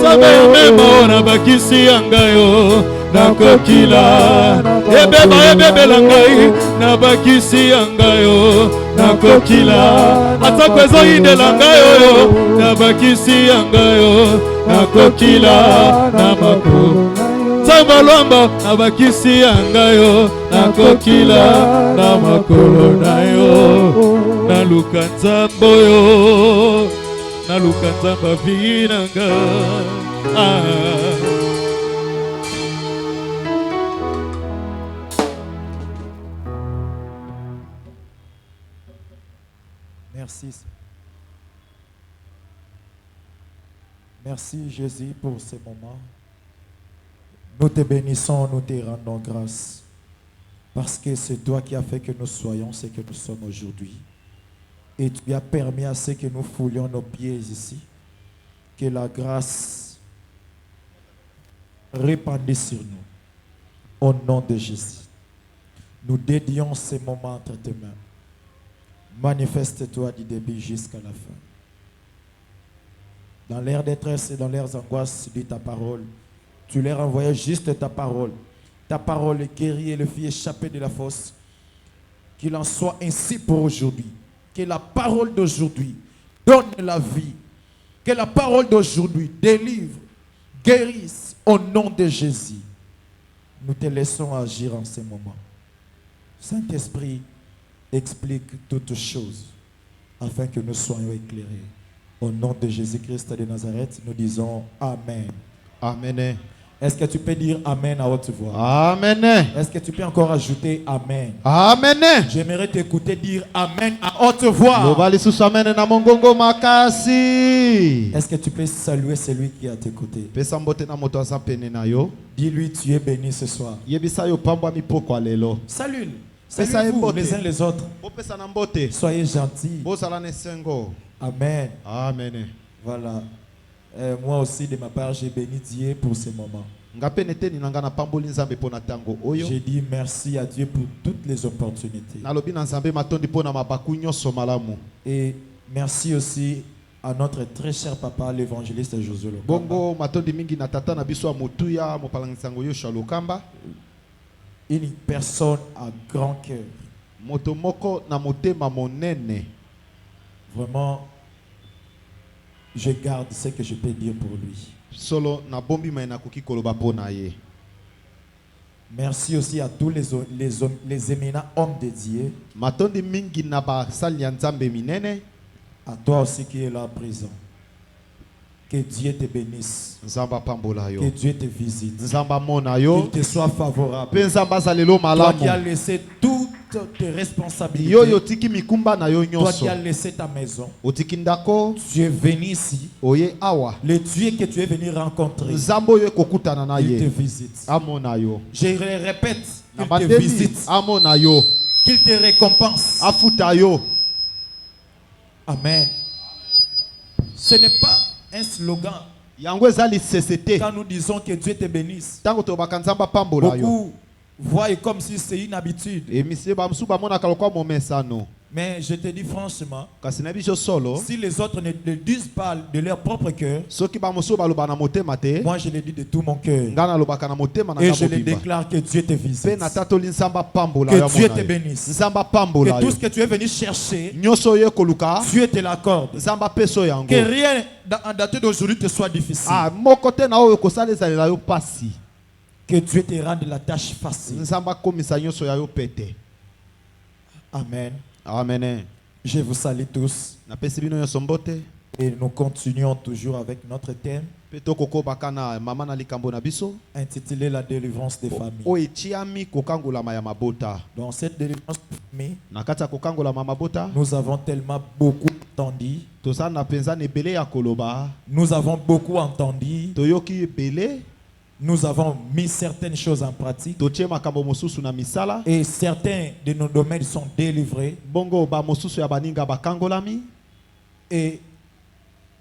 Sabe memo na bakisi yangayo nakokila ebeba langai na bakisi yangayo nakokila atako ezoinde langayo na bakisi yangayo nakokila na makolo Samba lomba na bakisi yangayo nakokila na makolo nayo naluka nzambo yo naluka nzamba vinanga Merci. Merci Jésus pour ce moment. Nous te bénissons, nous te rendons grâce. Parce que c'est toi qui as fait que nous soyons ce que nous sommes aujourd'hui. Et tu as permis à ce que nous foulions nos pieds ici. Que la grâce répandue sur nous. Au nom de Jésus. Nous dédions ces moments entre tes mains. Manifeste-toi du début jusqu'à la fin. Dans leur détresse et dans leurs angoisses, dis ta parole. Tu leur envoyais juste ta parole. Ta parole guérit et le fit échapper de la fosse. Qu'il en soit ainsi pour aujourd'hui. Que la parole d'aujourd'hui donne la vie. Que la parole d'aujourd'hui délivre, guérisse au nom de Jésus. Nous te laissons agir en ces moments. Saint-Esprit, explique toutes choses afin que nous soyons éclairés. Au nom de Jésus-Christ de Nazareth, nous disons Amen. Amen. Est-ce que tu peux dire Amen à haute voix? Amen. Est-ce que tu peux encore ajouter Amen? Amen. J'aimerais t'écouter dire Amen à haute voix. Est-ce que tu peux saluer celui qui est à tes côtés? Dis-lui tu es béni ce soir. Salue. Saluez-vous les uns les autres. Soyez gentils. Amen. Amen. Voilà. Moi aussi, de ma part, j'ai béni Dieu pour ce moment. J'ai dit merci à Dieu pour toutes les opportunités. Et merci aussi à notre très cher papa, l'évangéliste Josué Lokamba. Une personne à grand cœur. Vraiment, je garde ce que je peux dire pour lui. Merci aussi à tous les éminents hommes de Dieu. À toi aussi qui es là présent. Que Dieu te bénisse. Que Dieu te visite. Qu'il te soit favorable. Toi qui as laissé toutes tes responsabilités. Toi qui as laissé ta maison. Tu es venu ici. Le Dieu que tu es venu rencontrer. Il te visite. Je le répète. Il te visite. Qu'il te récompense. Amen. Ce n'est pas un slogan. Quand nous disons que Dieu te bénisse, beaucoup voient comme si c'est une habitude. Mais je te dis franchement, si les autres ne le disent pas de leur propre cœur, moi je le dis de tout mon cœur. Et je le déclare que Dieu te visite. Que Dieu te bénisse. Que tout ce que tu es venu chercher, Dieu te l'accorde. Que rien en date d'aujourd'hui te soit difficile. Que Dieu te rende la tâche facile. Amen. Amen. Je vous salue tous. Et nous continuons toujours avec notre thème intitulé la délivrance des familles. Dans cette délivrance des familles, nous avons tellement beaucoup entendu. Nous avons beaucoup entendu. Nous avons mis certaines choses en pratique. Et certains de nos domaines sont délivrés. Et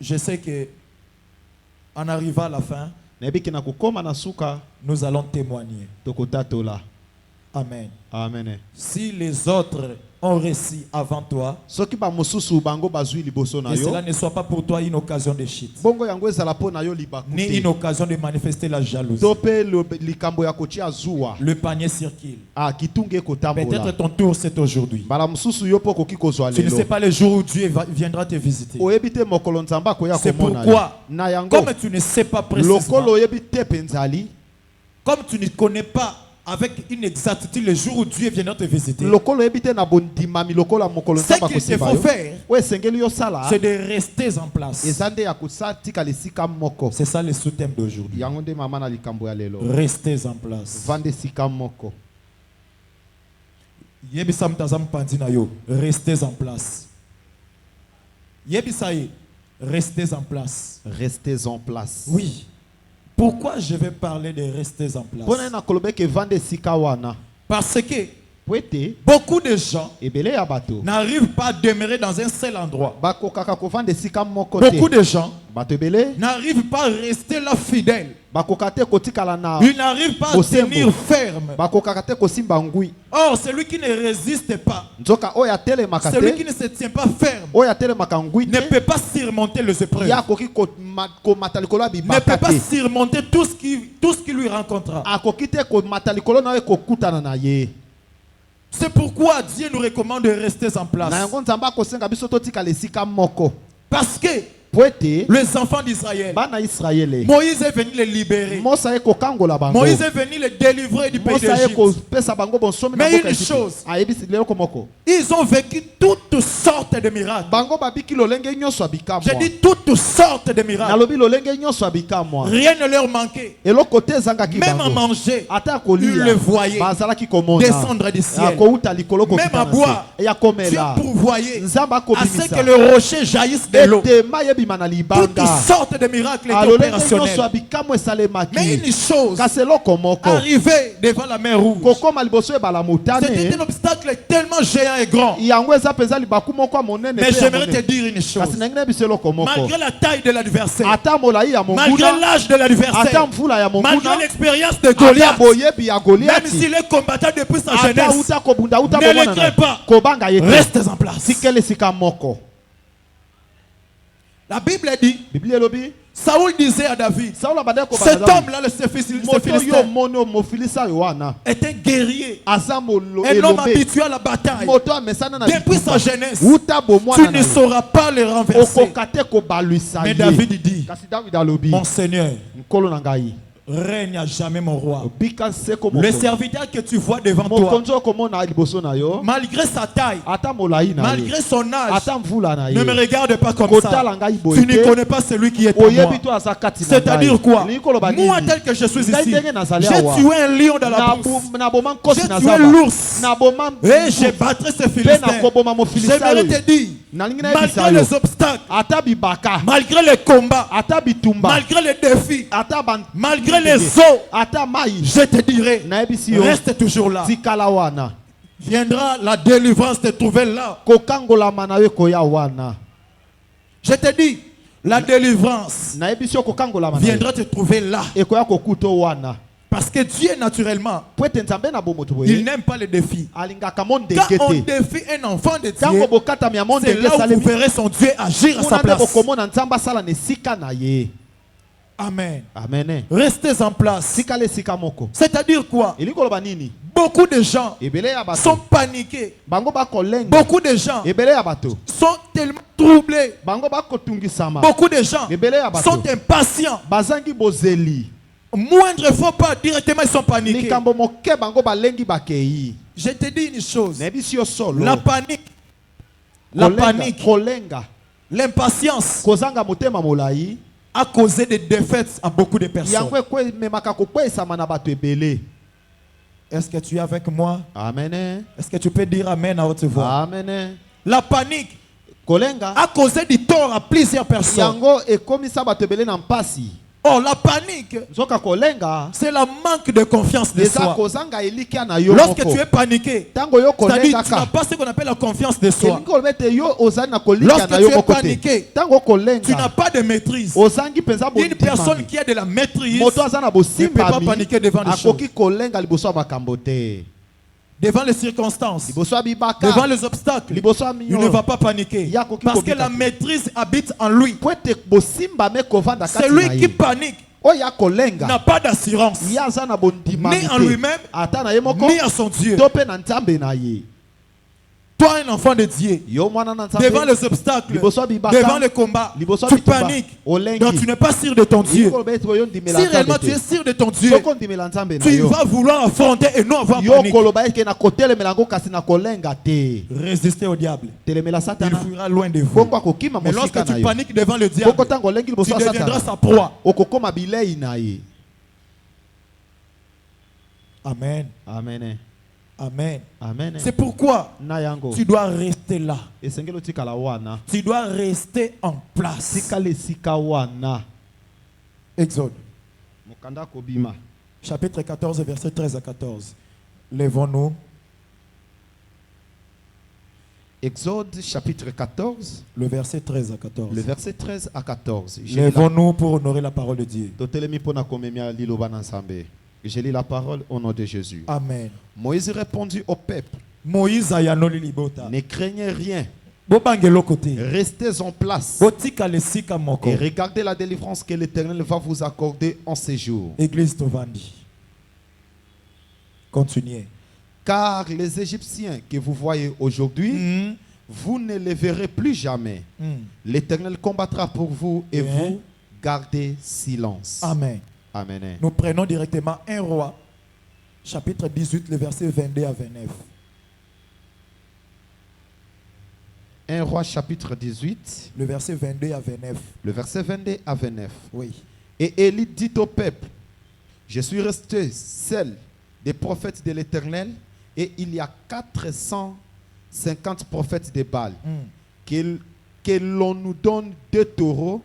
je sais que en arrivant à la fin, nous allons témoigner. Amen. Amen. Si les autres ont réussi avant toi, Soki ba mosusu bango bazui liboso na que yo. cela ne soit pas pour toi une occasion de chute, Bongo yango ezala po na yo libakute. ni une occasion de manifester la jalousie. Tope likambo ya kotia zuwa. Le panier circule. Ah kitunge kotambola. Peut-être ton tour c'est aujourd'hui. Bala mosusu yo po koki kozwa Tu ne sais lelo. pas le jour où Dieu viendra te visiter. Oyebite mokolo nzamba ko ya C'est komona. pourquoi, Na yango. comme tu ne sais pas précisément, Lokolo oyebite penzali. comme tu ne connais pas avec une exactitude le jour où Dieu viendra te visiter, Lokolo oyebite na bondimami lokolo mokolo ce nzamba qu'il te kosimba faut yo. faire, We sengeli yo sala. c'est de rester en place. Ezande ya kusatika lisika moko. C'est ça le sous-thème d'aujourd'hui. Yango nde mama na likambo ya lelo. Restez en place. Vande sika moko. Yebisa mtazam pandi na yo. Restez en place. Yebisa ye. Restez en place. Restez en place. Oui. Pourquoi je vais parler de restez en place? Pona na kolobe ke vande sika wana. Parce que Pwete beaucoup de gens ebele ya bato. n'arrivent pas à demeurer dans un seul endroit. Bako kaka ko vande sika moko te. Beaucoup de gens Bato ebele n'arrivent pas à rester là fidèles. bako kate kotikala na. Ils n'arrivent pas à Bosembo. tenir ferme. Bako kaka te kosimba ngui. Or, celui qui ne résiste pas, Nzoka oya tele makate. celui qui ne se tient pas ferme, Oya tele makangui ne te. peut pas surmonter les épreuves. Ya koki ko matalikolo Ne peut bibaka pas te. surmonter tout ce qui lui rencontrera. Akoki te ko matalikolo na ko kutana na ye. C'est pourquoi Dieu nous recommande de rester en Na place. yango nzamba ko senga biso totikala esika moko. Parce que Pwete les enfants d'Israël, bana Israele. Moïse est venu les libérer. Mosa ye kokangola bango. Moïse est venu les délivrer du pays Mosa ye d'Égypte. kopesa bango bonsomi na Mais mboka une Égypte. chose. Ayebisi lelo komoko. Ils ont vécu toutes sortes de miracles. Bango babiki lolenge nyonso abikamwa. J'ai dit toutes sortes de miracles. Nalobi lolenge nyonso abikamwa. Rien ne leur manquait. Eloko te ezangaki Même à bango. manger, Ata ils kolia. le voyaient Bazalaki komona. descendre du ciel. Akouta likolo ko Même à boire, Ya Dieu komela. pourvoyait Nzamba à kobimisa. ce que le rocher jaillisse de l'eau. Ete mayebima na Toutes libanga. sortes de miracles étaient Alolenge nyonso opérationnels. abikamwa esalemaki. Mais une chose, Kasi eloko moko. arrivé devant la mer rouge, Kokoma liboso ebala motane. c'était un obstacle tellement géant et grand. Yango eza penza libaku moko ya monene. Mais pe ya j'aimerais te monene. dire une Kasi chose. nangina biso eloko moko. Malgré la taille de l'adversaire, Ata molai ya malgré monguna. l'âge de Ata l'adversaire, mvula ya malgré monguna. l'expérience de Ata Goliath, boyebi ya même Goliath. s'il est combattant depuis sa Ata jeunesse, uta kobunda uta ne bomona le crains pas. kobanga yete. Restez en place. Sikele sika moko. La Bible dit, Biblia elobi. Saoul disait à David, Saul abadeko cet homme-là, le moto yo Philistin, mono mofilisa yoana. est un guerrier, Azamolo un homme elombe. habitué à la bataille. Moto amesana na Depuis bitumba. sa jeunesse, Uta tu bomwana na ne ye. sauras pas le renverser. Okokate ko baluisa Mais ye. David dit, Kasi David alobi. mon Seigneur, Nkolo na ngai. règne à jamais mon roi. Bika seko Le moko. serviteur que tu vois devant toi, Mokonzo komona liboso na yo. malgré sa taille, Ata molai na ye. malgré son âge, Ata mvula na ye. ne me regarde pas comme ça. Kotala ngai Tu boye ne te. connais pas celui qui est en moi. Oyebi to azakati na ngai. C'est-à-dire quoi? Lingi koloba Moi, nini? tel que je suis Ngai ici, ndenge nazali j'ai awa. tué un lion dans la brousse. Na boma nkosi J'ai na tué zaba. l'ours. Na boma Et je battrai ce pe na Philistin. koboma mo Philistin. J'aimerais te dire, Nalingi na malgré yebisa yo. les obstacles, Ata bibaka. malgré les combats, Ata bitumba. malgré les défis, Ata ban. malgré les eaux, Ata mai. je te dirai, Na yebisi yo. reste toujours là. Tikala wana. Viendra la délivrance te trouver là. Kokangola mana yo koya wana. Je te dis, la délivrance Na yebisi yo kokangola mana. viendra te trouver là. Ekoya kokuto wana. Parce que Dieu, naturellement, Pwete nzambe na bomoto boye. il n'aime pas les défis. Alingaka monde Quand on ngete. défie un enfant de Tango Dieu, bokata mi monde c'est ngete là où vous salemi. verrez son Dieu agir à sa Kuna nde place. bokomona nzamba sala ne sika na ye. Amen. Amen. Restez en place. Sika le sika moko. C'est-à-dire quoi? Eli koloba nini? Beaucoup de gens Ebele ya bato. sont paniqués. Bango bakolenga. Beaucoup de gens Ebele ya bato. sont tellement troublés. Bango bakotungisama. Beaucoup de gens Ebele ya bato. sont impatients. Bazangi bozeli. Moindre fois pas, directement ils sont paniqués. Likambo moke bango balengi bakei. Je te dis une chose. Nebisi yo solo. La panique, la Kolenga, panique, kolenga. l'impatience Kozanga motema molai. a causé des défaites à beaucoup de personnes. Yango ekwe memaka kokwesama na bato ebele. Est-ce que tu es avec moi? Amen. Est-ce que tu peux dire Amen à haute voix? Amen. La panique Kolenga. a causé du tort à plusieurs personnes. Yango ekomisa bato ebele na mpasi. Oh, la panique, Zoka kolenga. c'est le manque de confiance de Eza soi. kozanga elikia na yo Lorsque moko. tu es paniqué, Tango yo c'est-à-dire kolenga que tu n'as ka. pas ce qu'on appelle la confiance de soi. Elingi olobete yo ozali na kolikia Lorsque na tu yo es moko te. paniqué, Tango tu n'as kolenga. pas de maîtrise. Ozangi penza Une personne bondimami. qui a de la maîtrise Moto aza na ne peut pas bosimbami. paniquer devant des choses. Akoki kolenga liboso ya makambo te. devant les circonstances, liboso ya bibaka, devant les obstacles, liboso ya il ne minyolo. va pas paniquer. Parce que la maîtrise habite en lui. Po ete bosimba me kovanda kati na Celui ye. qui panique Oyo akolenga n'a pas d'assurance, ye aza na bondima ni en lui-même, ata na ye moko ni à son Dieu. to pe na nzambe na ye. Toi, un enfant de Dieu, Yo mwana na nzambe devant les obstacles, liboso ya bibaka, devant les combats, liboso ya tu bitumba, paniques. olengi. Donc tu n'es pas sûr de ton Dieu. Yoko lobe ete oyo ndimela Si nzambe réellement te. tu es sûr de ton Dieu, Soko ndimela nzambe na tu yo. vas vouloir affronter et non avoir Yo panique. koloba eke na kotelemela yango kasi na kolenga te. Résister au diable. Telemela Il satana. fuira loin de vous. Bongo akokima Mais lorsque mosika na tu yo. paniques devant le diable, Bongo tango olengi tu liboso ya deviendras satana. sa proie. Okokoma bilei na ye. Amen. Amen. Amen. Amen. C'est pourquoi Na yango. tu dois rester là. Esengelo tikala wana. Tu dois rester en place. Tikala esika wana. Exode, Mokanda kobima. chapitre 14, verset 13 à 14. Lèvons-nous. Exode chapitre 14, Le verset 13 à 14. le verset 13 à 14. Lèvons-nous pour honorer la parole de Dieu. Totelemi pona komemia liloba na nzambe. Je lis la parole au nom de Jésus. Amen. Moïse répondit au peuple, Moïse ayanoli libota. ne craignez rien, Bobangelo côté. restez en place Botika lesika moko. et regardez la délivrance que l'Éternel va vous accorder en ces jours. Église Tovandi. Continuez. Car les Égyptiens que vous voyez aujourd'hui, vous ne les verrez plus jamais. L'Éternel combattra pour vous et vous gardez silence. Amen. Amen. Nous prenons directement 1 roi, chapitre 18, le verset 22 à 29. 1 Roi chapitre 18, Le verset 22 à 29. le verset 22 à 29. Oui. Et Élie dit au peuple, je suis resté seul des prophètes de l'Éternel et il y a 450 prophètes de Baal. Que l'on nous donne 2 taureaux,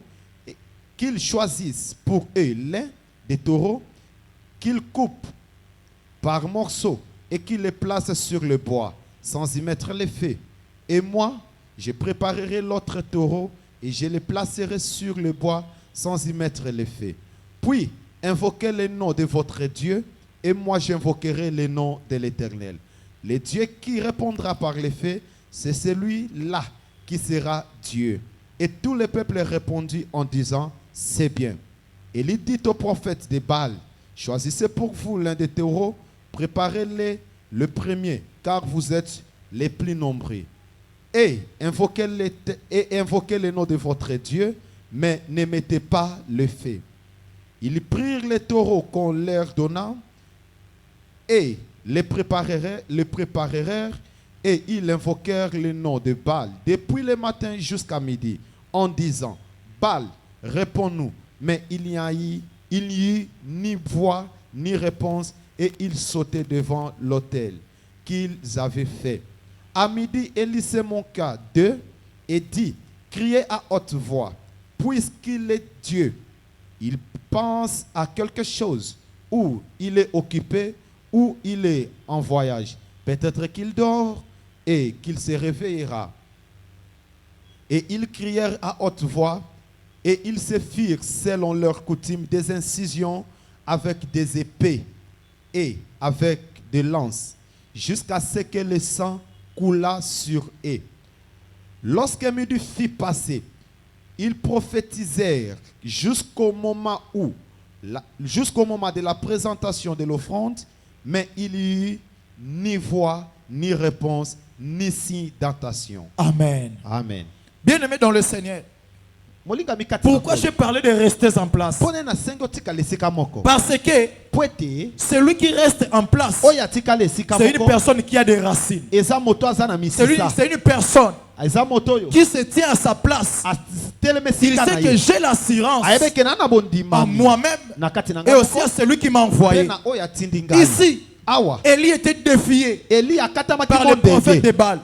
et qu'ils choisissent pour eux l'un des taureaux, qu'ils coupent par morceaux et qu'ils les placent sur le bois sans y mettre les feux. Et moi, je préparerai l'autre taureau et je le placerai sur le bois sans y mettre les feux. Puis, invoquez le nom de votre Dieu et moi j'invoquerai le nom de l'Éternel. Le Dieu qui répondra par les faits, c'est celui-là qui sera Dieu. Et tout le peuple répondit en disant, c'est bien. Et il dit au prophète de Baal, choisissez pour vous l'un des taureaux, préparez-les le premier, car vous êtes les plus nombreux. Et invoquez le nom de votre Dieu, mais ne mettez pas le feu. Ils prirent les taureaux qu'on leur donna et les préparèrent et ils invoquèrent le nom de Baal depuis le matin jusqu'à midi en disant, Baal, réponds-nous. Mais il n'y eut ni voix ni réponse et ils sautaient devant l'autel qu'ils avaient fait. À midi, Élie se manqua d'eux et dit, criez à haute voix, puisqu'il est Dieu. Il pense à quelque chose, ou il est occupé, ou il est en voyage. Peut-être qu'il dort et qu'il se réveillera. Et ils crièrent à haute voix, et ils se firent, selon leur coutume, des incisions avec des épées et avec des lances, jusqu'à ce que le sang coula sur eux. Lorsque midi fut passé, ils prophétisèrent jusqu'au moment de la présentation de l'offrande, mais il n'y eut ni voix, ni réponse, ni signe d'attention. Amen. Amen. Bien-aimé dans le Seigneur, pourquoi je parlais de rester en place? Parce que celui qui reste en place, c'est une personne qui a des racines. C'est une personne qui se tient à sa place. Il sait que j'ai l'assurance en moi-même et aussi à celui qui m'a envoyé. Ici, Élie était défié par les prophètes de Baal.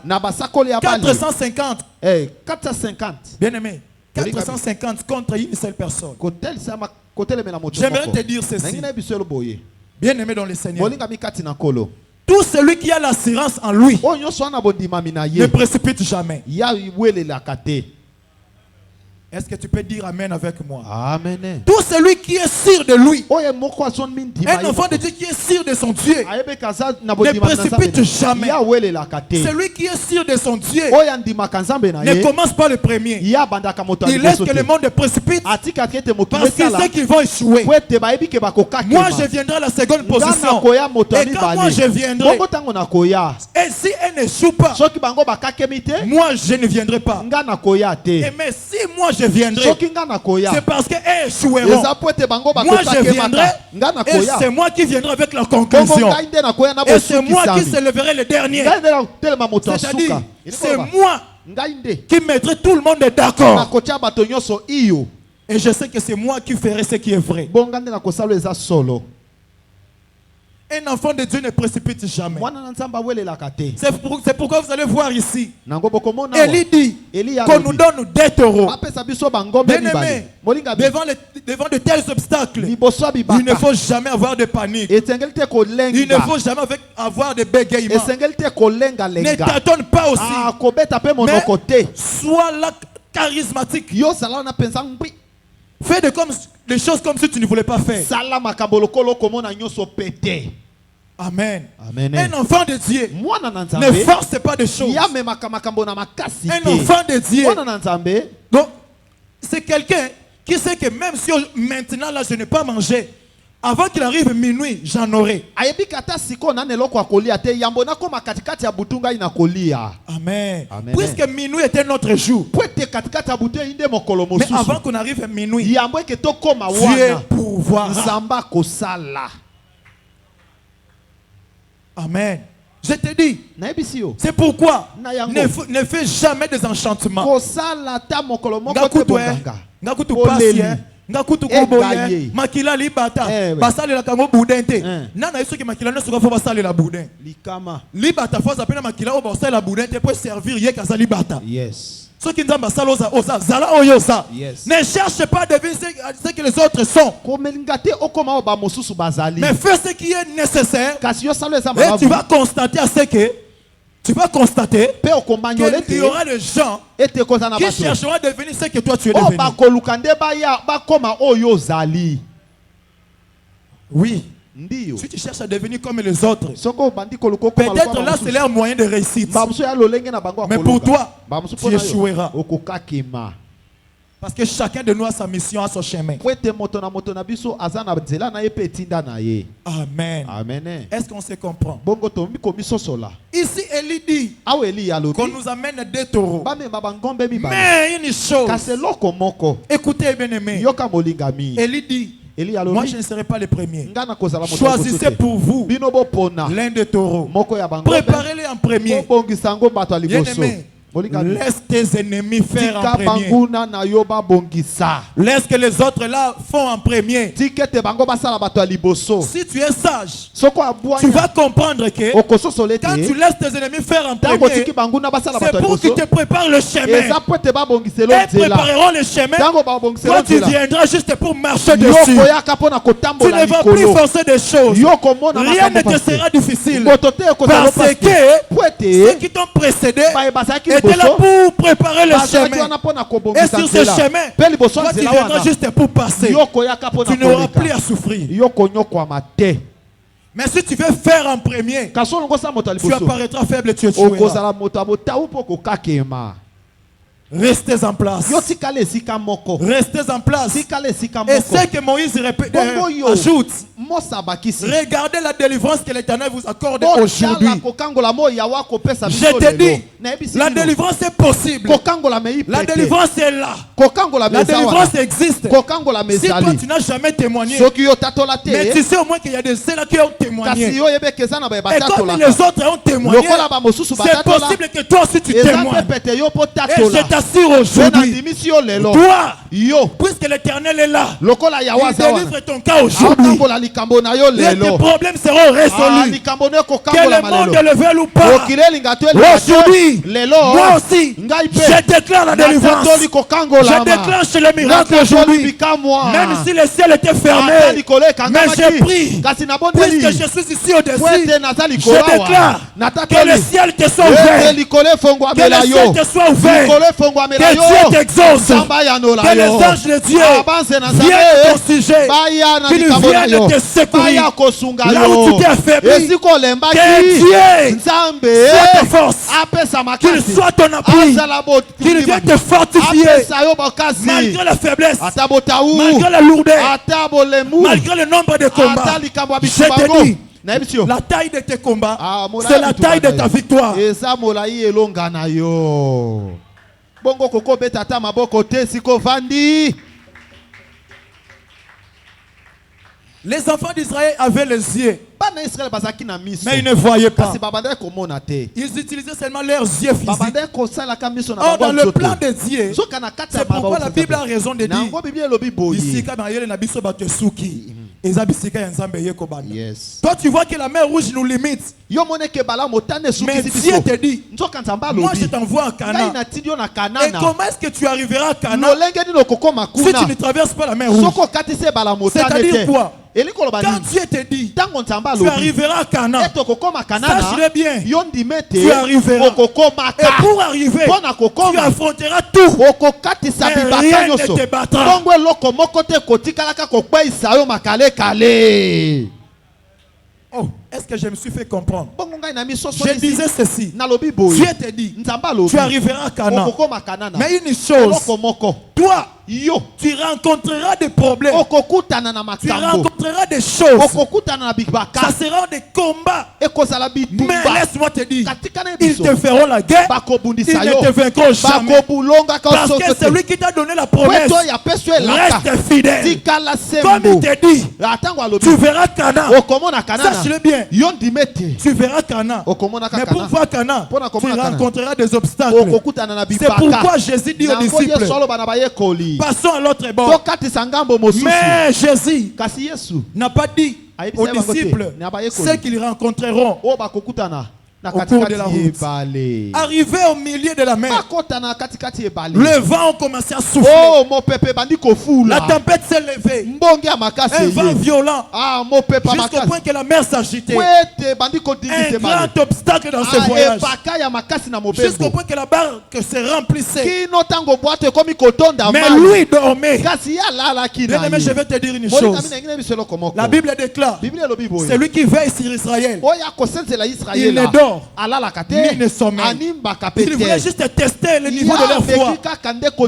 450. Bien-aimé, 450 contre une seule personne. J'aimerais te dire ceci. Bien-aimé dans le Seigneur, tout celui qui a l'assurance en lui ne précipite jamais. Est-ce que tu peux dire Amen avec moi? Amen. Tout celui qui est sûr de lui, Oye moko azon min dima un enfant de Dieu qui est sûr de son Dieu, ayebe kaza na ne bodima na précipite jamais. ya wele la kate. Celui qui est sûr de son Dieu Oya ndima kanzambe na ne ye commence pas le premier. ya bandaka moto Il laisse que le monde précipite atika kete moto parce qu'il sait qu'ils vont échouer. kwete bayebi ke bakokake. Moi, je viendrai à la seconde position. koya moto Et quand moi, je viendrai, bongo tango na koya et si elle n'échoue pas, soki bango bakakemi te moi, je ne viendrai pas. nga na koya te. Et mais si moi, je viendrai, soki nga na koya c'est parce qu'elles échoueront. eza po ete bango Moi, je viendrai, bakokakemata nga na et koya c'est moi qui viendrai avec la bongo conclusion. ngai nde na koya na Et c'est moi qui bosukisami se leverai le dernier. ngai nde na telema moto C'est-à-dire, asuka c'est moi ngai nde qui mettrai tout le monde d'accord. nakotia bato nyonso iyo Et je sais que c'est moi qui ferai ce qui est vrai. bonga nde nakosala eza solo. Un enfant de Dieu ne précipite jamais. mwana na nzambe awelelaka te. C'est pourquoi vous allez voir ici. nango bokomona Élie dit Élie qu'on nous alobi donne des taureaux. bapesa biso bangombe Bien mibale aimé, molinga devant de tels obstacles, liboso ya il ne bibaka faut jamais avoir de panique. esengeli te Il ne kolenga faut jamais avoir de bégayements. esengeli te Ne kolengalenga t'attends pas aussi. kobeta mpe monoko te. Sois là charismatique. yo sala wana mpenza ngwi Fais des choses comme si tu ne voulais pas faire. sala makambo lokolo okomona nyonso pete. Amen. Amen. Un enfant de Dieu mwana na ne nzambe force pas de choses. yamemaka makambo na makasi Un te. enfant de Dieu, mwana na nzambe donc, c'est quelqu'un qui sait que même si maintenant là je n'ai pas mangé, avant qu'il arrive minuit, j'en aurai. ayebi kata siko na eloko ya kolia te yambo nakoma katikati ya butu ngai na kolia. Amen. Amen. Puisque minuit était notre jour. po ete katikati ya butu eyinde mokolo Mais avant mosusu qu'on arrive à minuit, yambo eke tokoma Dieu wana pourvoira. nzambe akosala. Amen. Je te dis, nayebisi yo c'est pourquoi Na yango. ne fais jamais des enchantements. kosala ta mokolo moko te Ngakutu bonganga ngakutu Oleli. pasi ngakutu Egaye. koboye makila libata we. basalela kango boudin te Eh. nana yesoki makila nyonso fo basalela boudin likama. libata fo aza pena makila oyo basalela boudin te po servir ye kaza libata Yes. soki nzambe asala oza zala oyo oza. Yes. Ne cherche pas à deviner ce que les autres sont, komelinga te okoma oyo bamosusu bazali mais fais ce qui est nécessaire kasi yo sala eza et tu malamu vas constater à ce que tu vas constater mpe okomanyole qu'il y te aura des gens ete koza na qui bato chercheront à devenir ce que toi tu es oyo devenu. bakoluka nde baya bakoma oyo ozali. Oui. ndiyo Si tu cherches à devenir comme les autres, soko obandi koluka okoma peut-être là c'est leur moyen de réussite. bamosusu ya lolenge na bango ya Mais koluka. pour toi, Bamosusu tu mpo na yo, échoueras. okokakema Parce que chacun de nous a sa mission, a son chemin. po ete moto na biso aza na nzela na ye mpe etinda na ye. Amen. amen. Est-ce qu'on se comprend? bongo komikomisosola Ici, Élie dit awa eli alobi qu'on nous amène des taureaux. bamema bangombe mibale Mais une chose, kasi eloko moko écoutez bien aimé, yoka molingami Élie dit, eli moi alobi je ne serai pas le premier. nga nakozala moto Choisissez pour vous bino bopona l'un des taureaux. moko ya bangombe Préparez-les en premier. bobongisa yango bato ya Bien liboso. aimé, molingami laisse tes ennemis faire en tika premier. banguna na yo babongisa Laisse que les autres là font en premier. tika ete bango basala bato ya liboso. Si tu es sage, soko tu abwanya vas comprendre que okososola quand tu ete laisses tes ennemis faire en ntango premier, otiki banguna basala c'est bato ya pour qu'ils liboso te préparent le chemin. eza po ete babongiselo Ils nzela prépareront le chemin. ntango Toi, babongiselo tu nzela viendras juste pour marcher yo dessus. koyaka mpo na Tu kotambola ne vas plus likolo forcer des choses. yo komona Rien ne makambo te pase sera difficile. moto te ekozala Parce pase que po ceux ete qui t'ont précédé baye bazalaki étaient là liboso pour préparer le bazalaki chemin. wana mpo na Et kobongisa sur ce nzela chemin, mpe liboso toi ya tu nzela viendras wana juste pour passer. yo koyaka mpo Tu na n'auras plus koleka à souffrir. yo konyokwama te Mais si tu veux faire en premier, kasi olongo osala moto ya tu liboso apparaîtras faible et tu échoueras. okozala moto ya botawu mpo kokakema Restez en place. yo tikala esika moko Restez en place. tikala esika Et moko ce que Moïse bongo yo ajoute, mosabakisi regardez la délivrance que l'Éternel vous accorde aujourd'hui. otala kokangola mo yawa kopesa Je biso te lelo dis, nayebisi la bino délivrance est possible. kokangola mei La pete délivrance est là. kokangola La meza wana délivrance existe. kokangola Si toi mezali tu n'as jamais témoigné, soki yo tatola mais te tu sais au moins qu'il y a des ceux-là qui ont kasi témoigné. yo yebeka eza na baye Et comme les batatolaka autres ont témoigné, lokola bamosusu c'est batatola possible que toi aussi tu eza témoignes. mpe pete yo mpo Et tatola je t'assure mpe aujourd'hui, nandimisi yo lelo toi, yo puisque l'Éternel est là, lokola yawa il aza wana délivre ton cas aujourd'hui. aotambola likambo na yo Et tes lelo. problèmes seront Ah, résolus. likambo ne Que kokambola le monde malelo. le veuille ou pas. Okile linga to elinga te, Aujourd'hui, lelo. moi aussi, Ngai pe. je déclare la délivrance. Natatoli kokangola Je ma. déclenche le miracle Natatoli aujourd'hui. bikamwa. Même si le ciel était Ata fermé. likolo Mais ekangamaki. j'ai pris. Kasi nabondeli. Puisque je suis ici au-dessus, Kwete naza likolo je awa. déclare que Natatoli. le ciel te soit Ete ouvert. likolo efongwamela Que le yo. ciel te soit ouvert. Likolo efongwamela Que yo. Dieu t'exauce. Nzamba yanola Que les yo. anges de Dieu Abanze na viennent Nzambe. à ton sujet. Baya na Qu'ils likambo na yo. viennent te secourir. Baya kosunga Là où yo. tu t'es affaibli. Esiko lembaki. Que Dieu Nzambe. soit ta force. Apesa Qu'il makasi. soit ton appui. Azala bo- Qu'il vienne te fortifier. Apesa yo bakasi. Malgré la faiblesse. Ata botaou. Malgré la lourdeur. Ata bolemu. Malgré le nombre de combats. Ata likambo ya Je biso te bango. dis, Nayebi yo. la taille de tes combats, Ah, molai c'est la bitumba taille de na ta yo. victoire. Eza molai elonga na yo. Bongo koko beta ta maboko te siko vandi. Les enfants d'Israël avaient les yeux, Bana Israël bazaki na miso. mais ils ne voyaient pas. Kasi babanda komona te. Ils utilisaient seulement leurs yeux physiques. Babanda kosala ka miso na Or, dans bango le nzoto. plan de Dieu, Zoka na kati ya c'est pourquoi maboko la Bible a raison de dire nango Bible elobi boye. bisika na yele na biso bato suki. Eza bisika ya Nzambe ye kobanda. Yes. Toi, tu vois que la mer rouge nous limite. Yo moneke bala motane suki Mais biso. Dieu te dit, Nzoka nzamba moi je lobi. t'envoie à Ngai Canaan. na tidio na Et Kanana. comment est-ce que tu arriveras à Canaan Lolenge ni lokoko si makuna. tu ne traverses pas la mer rouge? Soko katise bala motane te. C'est-à-dire quoi? Eliko loba Quand nini? Dieu te dit, Tango nzamba tu lobi. arriveras à Canaan. Eto kokoma Kanana. Sache-le bien. Yondi mete. Tu arriveras. Okokoma Et ka. pour arriver, Pona tu kokoma. affronteras tout. Okokatisa Mais bibaka rien nyonso. ne te battra. Bongo eloko moko te kotikalaka kokweisa yo makale kale. Oh, est-ce que je me suis fait comprendre? Bongo ngai na miso so Je disais ceci. nalobi boye. Dieu te dit, Nzamba lobi. tu arriveras à Canaan. Okokoma Kanana. Mais une chose, Eloko moko. toi, Yo. tu rencontreras des problèmes. Okokutana na Tu makambo. rencontreras des choses. Okokutana na bibaka. Ça sera des combats. Ekozala Mais bitumba. laisse-moi te dire, Katika na ils biso. te feront la guerre. Ils Bakobundisa ne yo. te vaincront jamais. Bakobulonga ka Parce que osoto te. celui qui t'a donné la promesse Kweto ya peso elaka. reste fidèle. Tikala Comme il sembo. te dit, Atango alobi. tu verras Canaan. Okomona Kanana. Sache-le bien. Yondi mete. Tu verras Canaan. Okomona ka Mais pour Kanana. voir Canaan, Pona tu komona Canaan. rencontreras des obstacles. Okokutana na C'est bibaka. pourquoi Jésus dit aux Nango disciples, Yesu aloba na bayekoli. passons à l'autre bord. Tokatisa ngambo mosusu. Mais Jésus Kasi Yesu. n'a pas dit Ayebisa aux ye bango te. disciples Na bayekoli. ce qu'ils rencontreront. O bakokutana na Au cours de katikati la route. ebale. Arrivés au milieu de la mer, Bakotana na katikati ebale. le vent a commencé à souffler. Oh mopepe bandi La kofula. tempête s'est levée. Mbonge ya makasi Un vent ye. violent. Ah mopepe Jusqu'au makasi. point que la mer s'agitait. Kwete bandi kodingisa Un ebale. grand obstacle dans ce Ah voyage. ebaka ya makasi na Jusqu'au mobembo. point que la barque se remplissait. Kino tango bwato ekomi kotonda Mais mai. lui dormait. Kasi ye alalaki na Bien-aimé, je ye. vais te dire une Molika chose. mina ingine biso eloko moko. La Bible déclare, Bible elobi boye. celui qui veille sur Israël, Oya kosenzela il Israela. ne dort Alalaka te. ni ne sommeille. Animbaka Il voulait pete. juste tester le niveau de leur foi.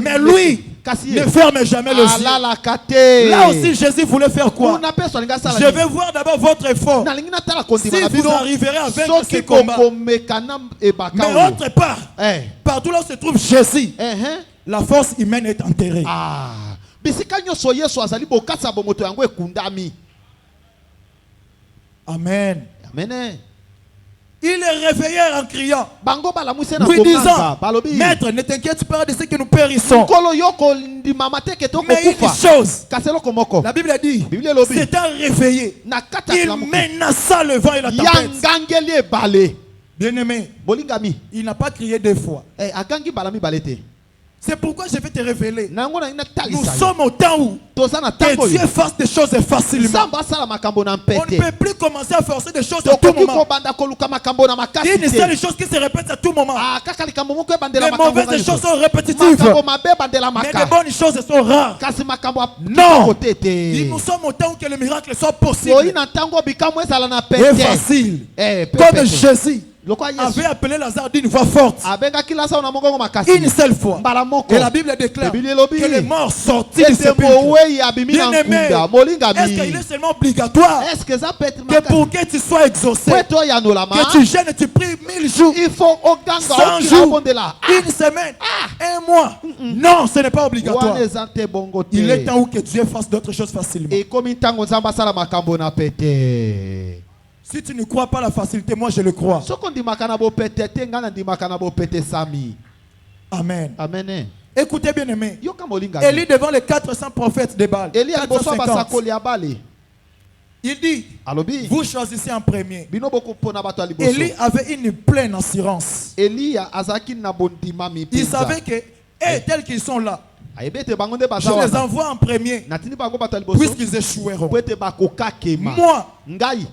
Mais Mais lui ne ferme jamais le yeux. alalaka te. Là aussi, Jésus voulait faire quoi? Kuna peso alinga sala. Je vais voir d'abord votre effort. nalingi natala Si kondima na vous bino. arriverez à vaincre ces Soki combats. kokomeka na ebaka Mais oyo. autre part, Eh. partout là où se trouve Jésus, Eh. la force humaine est enterrée. Ah. Bisika nyonso Yesu azali bokasa bomoto yango ekundami. Amen. Amen. Ils les réveillèrent en criant, Bango balamwise na lui disant, komanga. Balobi. Maître, ne t'inquiète pas de ce que nous périssons. Kolo yoko ndimama te ke Mais une tokokufa. chose, Kaselo komoko. la Bible dit, Bible elobi. s'étant réveillé, Na kata il klamuki. menaça le vent et la tempête. Yangangeli ebale. Bien-aimé, Bolingami. il n'a pas crié deux fois. Eh agangi balami balete. C'est pourquoi je vais te révéler. Nango na ina Nous talisa. sommes au temps où Tozana que tango. Dieu fasse des choses facilement. Samba sala makambo na On ne mpete. peut plus commencer à forcer des choses à tout Tokoki moment. kobanda koluka makambo na makasi. Une seule chose qui se répète à tout moment. Ah kaka likambo moko ebandela Les makambo. mauvaises choses sont répétitives. Makambo mabe bandela Mais les maka. bonnes choses sont rares. Kasi makambo Non. côté Et te. nous sommes au temps où que le miracle soit Soyi possible na tango bikamo ezala na et pete. facile. Eh Comme Jésus Lokwa Yesu. avait appelé Lazare d'une voix forte. Abenga kila sa na mongongo makasi. Une seule fois. Mbala moko. Et la Bible déclare La Bible elobi. que les morts sortis du Ete sépulcre. mowe abimi na Bien-aimé, nkunda. Molingami. est-ce qu'il est seulement obligatoire Est-ce que ça peut être que pour que tu sois exaucé, Kweto ya nolama. que tu jeûnes et tu pries 1000 jours, Il faut oganga 100 okila jours, obondela. une semaine, un mois? Non, ce n'est pas obligatoire. Wana ezante bongo te. Il est temps où que Dieu fasse d'autres choses facilement. ekomi ntango nzambe asala makambo na pete. Si tu ne crois pas la facilité, moi je le crois. Soko ondimaka na bopete te ngai nandimaka na bopete sami. Amen. Amen. Écoutez bien aimé. Yoka molinga. Élie devant les 400 prophètes de Baal. Eli aliboso 450. basakoli ya bale. Il dit, alobi vous choisissez en premier. bino boko pona bato ya liboso. Élie avait une pleine assurance. Eliya azaki na bondima Il mipenza. savait que, tels qu'ils sont là, Ayebete bango nde je baza les wana. envoie en premier, Natindi bango bato ya liboso. puisqu'ils échoueront. Po ete bakoka kema. Moi, Ngai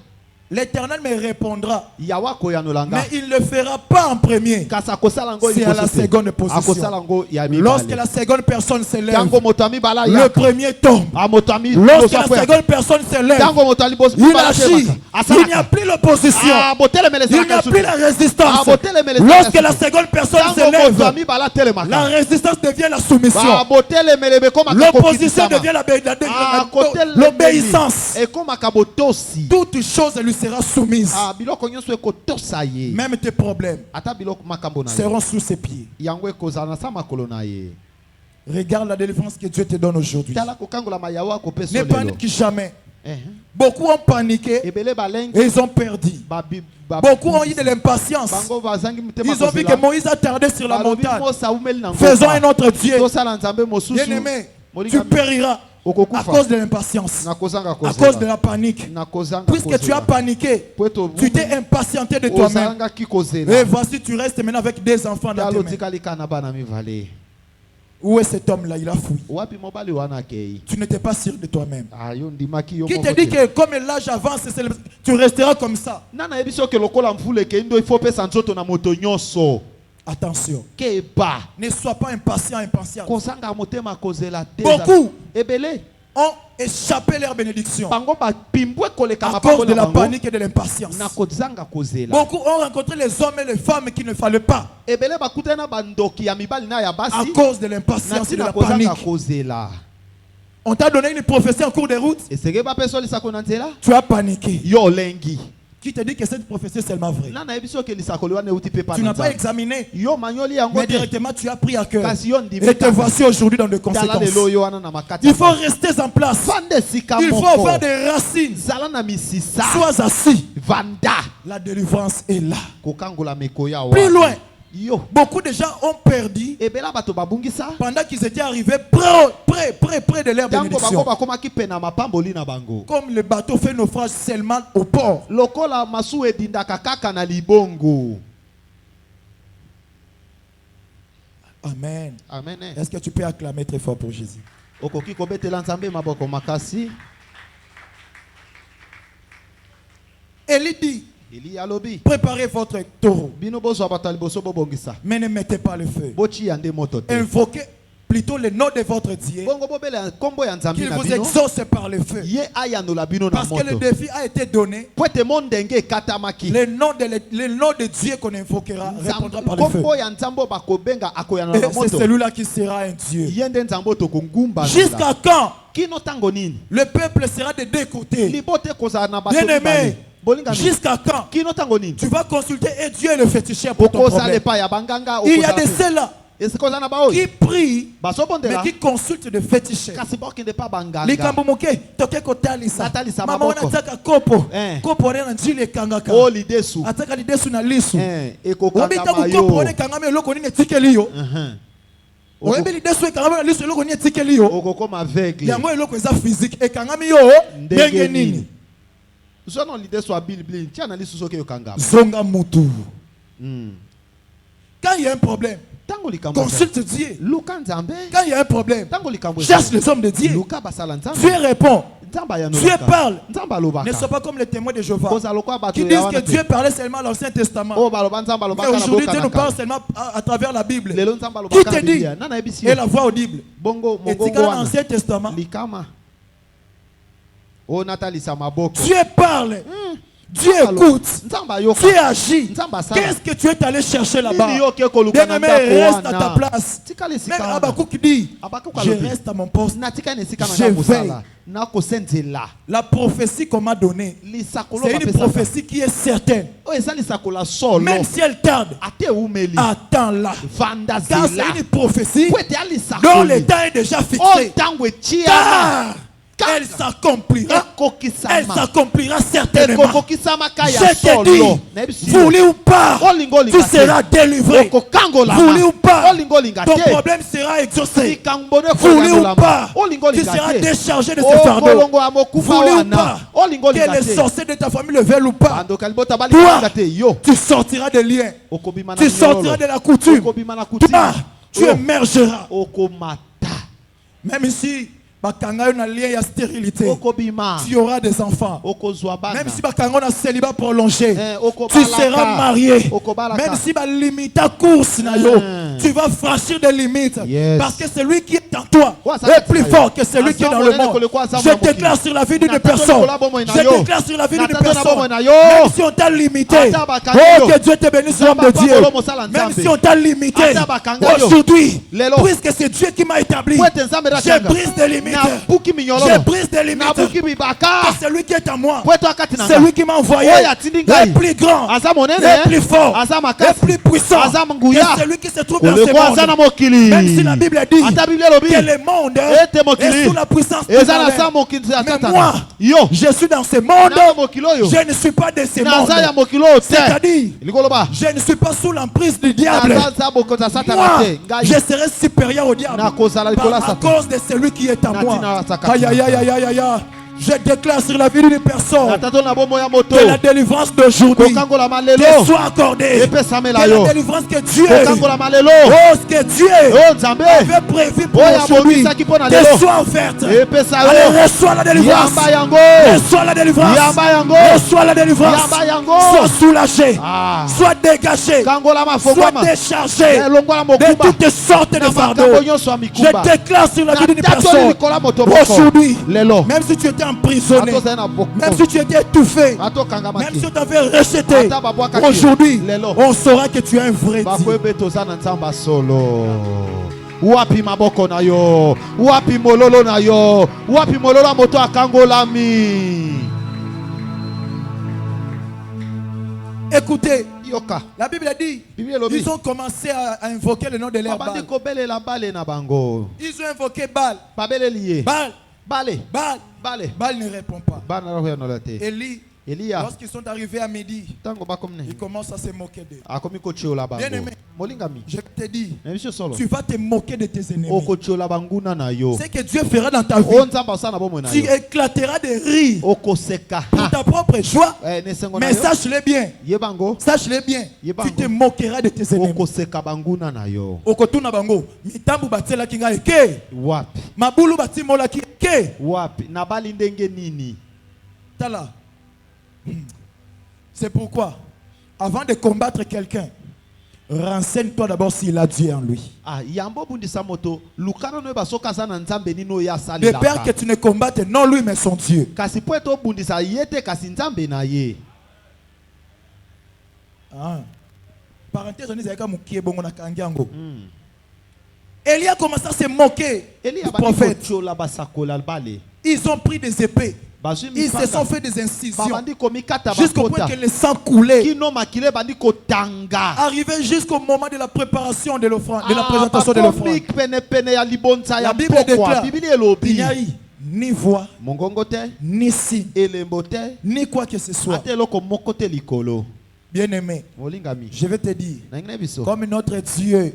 l'Éternel me répondra, yawa koyanola nga. mais il ne le fera pas en premier. Kasi akosala yango C'est à la liboso te. seconde position. Akosala yango ya Lorsque mibale. la seconde personne s'élève, Tango moto ya mibala le yaka. premier tombe. Moto ya Lorsque liboso la akweyaka. seconde personne s'élève, Tango moto ya liboso il mibala agit. atemaka. Il n'y a plus l'opposition. Botelemele Il n'y a ezalaka plus la susu. résistance. Botelemele Lorsque ezalaka la susu. seconde personne Tango moto ya s'élève, mibala la atelemaka. résistance devient la soumission. Botelemele bekomaka L'opposition kokitama. devient l'obéissance. l'obéissance. Ekomaka botosi. Toute chose lui sera soumise. Biloko nyonso ekotosa ye. Même tes problèmes Ata biloko makambo na ye. seront sous ses pieds. Yango ekozala na sa makolo na ye. Regarde la délivrance que Dieu te donne aujourd'hui. Tala kokangola mayawa kopesa Ne lelo. panique jamais. Beaucoup ont paniqué Ebele balengi. et ils ont perdu. Beaucoup ont eu de l'impatience. Bango bazangi mutema Ils ont vu que Moïse a tardé sur la montagne. montagne. Faisons un autre Dieu. Tosala nzambe mosusu. Bien-aimé, tu périras à cause de l'impatience, à cause de la panique. Puisque tu as paniqué, tu t'es impatienté de toi-même. Et voici, tu restes maintenant avec des enfants dans tes mains. Où est cet homme-là? Il a fui. Tu n'étais pas sûr de toi-même. Qui te dit que comme l'âge avance, tu resteras comme ça? Attention. Ne sois pas impatient, impatient. Beaucoup ont échappé leur bénédiction à cause de la panique et de l'impatience. Beaucoup ont rencontré les hommes et les femmes qu'il ne fallait pas à cause de l'impatience et de la panique. On t'a donné une prophétie en cours de route. Tu as paniqué. Qui te dit que cette prophétie est seulement vraie? Tu n'as pas examiné, mais directement tu as pris à cœur. Et te voici aujourd'hui dans des conséquences. Il faut rester en place. Il faut avoir des racines. Sois assis. La délivrance est là. Plus loin, beaucoup de gens ont perdu pendant qu'ils étaient arrivés près de leur bénédiction. Comme le bateau fait naufrage seulement au port. Amen. Amen. Est-ce que tu peux acclamer très fort pour Jésus? Élie dit, préparez votre taureau, mais ne mettez pas le feu. Invoquez plutôt le nom de votre Dieu, qu'il vous exauce par le feu. Parce que le défi a été donné. Le nom de Dieu qu'on invoquera répondra par le feu. Et c'est celui-là qui sera un Dieu. Jusqu'à quand le peuple sera de deux côtés? Bien-aimé, jusqu'à quand tu vas consulter et Dieu est le féticheur pour ton problème? Il y a de ceux-là qui prient mais qui consultent de féticheurs. Mama wanataka kopo kopo na njile kangaka ataka lidesu na lisu obita kopo ne kangame loko ni etikeli yo oyebi lidesu ekangame na lisu loko ni etikeli yo yango eloko eza physique ekangame yo ndenge nini zonga mutu. Quand il y a un problème, consulte Dieu. Quand il y a un problème, cherche les hommes de Dieu. Dieu répond. Dieu parle. Ne sois pas comme les témoins de Jéhovah qui disent que Dieu parlait seulement à l'Ancien Testament. Mais aujourd'hui, Dieu nous parle seulement à travers la Bible. Qui te dit et la voix audible? Et tu dans l'Ancien Testament. Dieu parle. Dieu écoute, Dieu agit. Qu'est-ce que tu es allé chercher là-bas? Bien-aimé, reste à ta place. Même Abakouk dit, je reste à mon poste, je veille. La prophétie qu'on m'a donnée, c'est une prophétie qui est certaine. Même si elle tarde, attends-la. Car c'est une prophétie dont le temps est déjà fixé. Car elle s'accomplira. Elle s'accomplira certainement. Je te dis, voulu ou pas, tu seras délivré. Voulu ou pas, ton problème sera exaucé. Voulu ou pas, tu seras déchargé de ce fardeau. Voulu ou pas, que les sorciers de ta famille le veulent ou pas, toi, tu sortiras des liens. Tu sortiras de la coutume. Toi, tu émergeras. Même si bakanga un lien à stérilité, tu auras des enfants. Même si bakanga un célibat prolongé, tu seras marié. Même si ba limite ta course na yo, tu vas franchir des limites. Parce que celui qui est en toi est plus fort que celui qui est dans le monde. Je déclare sur la vie d'une personne. Je déclare sur la vie d'une personne. Même si on t'a limité, oh que Dieu te bénisse, l'homme de Dieu. Même si on t'a limité, aujourd'hui, puisque c'est Dieu qui m'a établi, je brise des limites. Je brise des limites. C'est lui qui est à moi. C'est lui qui m'a envoyé. Le plus grand, le plus fort, le plus puissant. C'est celui qui se trouve dans ce monde. Même si la Bible dit que le monde est sous la puissance de Satan. Mais moi, je suis dans ce monde. Je ne suis pas de ce monde. C'est-à-dire, je ne suis pas sous l'emprise du diable. Moi, je serai supérieur au diable à cause de celui qui est à moi. Aïe aïe aïe aïe aïe aïe. Je déclare sur la vie d'une personne que la délivrance d'aujourd'hui te soit accordée. Que la délivrance que Dieu, ce que Dieu avait prévu pour aujourd'hui te soit offerte. Allez, reçois la délivrance. Reçois la délivrance. Reçois la délivrance. Sois soulagé. Sois dégagé. Sois déchargé de toutes sortes de fardeaux. Je déclare sur la vie d'une personne aujourd'hui, même si tu étais emprisonné, même si tu étais étouffé, même si on t'avait rejeté, aujourd'hui, on saura que tu es un vrai Dieu. Wapi maboko na yo, wapi mololo na yo, wapi mololo moto akangolami. Écoutez, la Bible dit, ils ont commencé à invoquer le nom de leur Baal. Ils ont invoqué Baal. Baal ne répond pas. Élie, lorsqu'ils sont arrivés à midi, ils commencent à se moquer d'eux. Bien aimé, je te dis, tu vas te moquer de tes ennemis. Ce que Dieu fera dans ta vie, tu éclateras de rire pour ta propre joie. Mais sache-le bien, tu te moqueras de tes ennemis. Okotuna bango, mitambu batela kinga eke. Mabulu batimola ki eke. Nabali ndenge nini. Tala. C'est pourquoi, avant de combattre quelqu'un, renseigne-toi d'abord s'il a Dieu en lui. De peur que tu ne combattes non lui mais son Dieu. Parenthèse, on dit Élie a commencé à se moquer du prophète. Ils ont pris des épées. Ils se sont fait des incisions jusqu'au point que le sang coulait. Arrivé jusqu'au moment de la préparation de l'offrande, de la présentation de l'offrande. La Bible déclare qu'il n'y a eu ni voix, ni signe, ni quoi que ce soit. Bien-aimé, je vais te dire, comme notre Dieu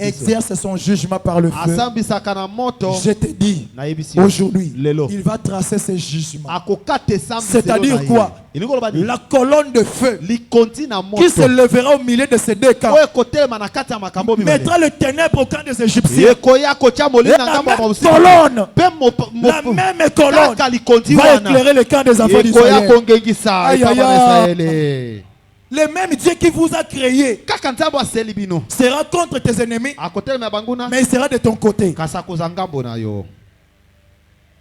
exerce son jugement par le feu, je te dis, aujourd'hui, il va tracer ses jugements. C'est-à-dire quoi? La colonne de feu qui se lèvera au milieu de ces deux camps mettra le ténèbre au camp des Égyptiens. La même colonne va éclairer le camp des enfants d'Israël. Aïe, aïe, aïe. Le même Dieu qui vous a créé sera contre tes ennemis, mais il sera de ton côté.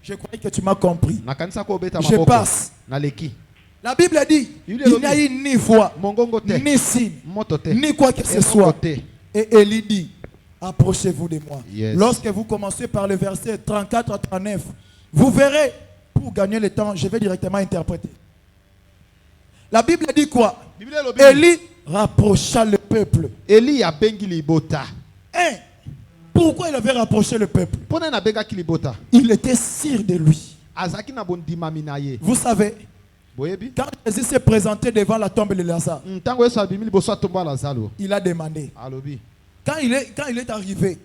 Je crois que tu m'as compris. Je passe. La Bible dit il n'y a eu ni voix, ni signe, ni quoi que ce soit. Et Élie dit, approchez-vous de moi. Lorsque vous commencez par le verset 34 à 39, vous verrez, pour gagner le temps, je vais directement interpréter. La Bible dit quoi? Élie rapprocha le peuple. Pourquoi il avait rapproché le peuple? Il était sûr de lui. Vous savez, quand Jésus s'est présenté devant la tombe de Lazare, il a demandé. Quand il est arrivé,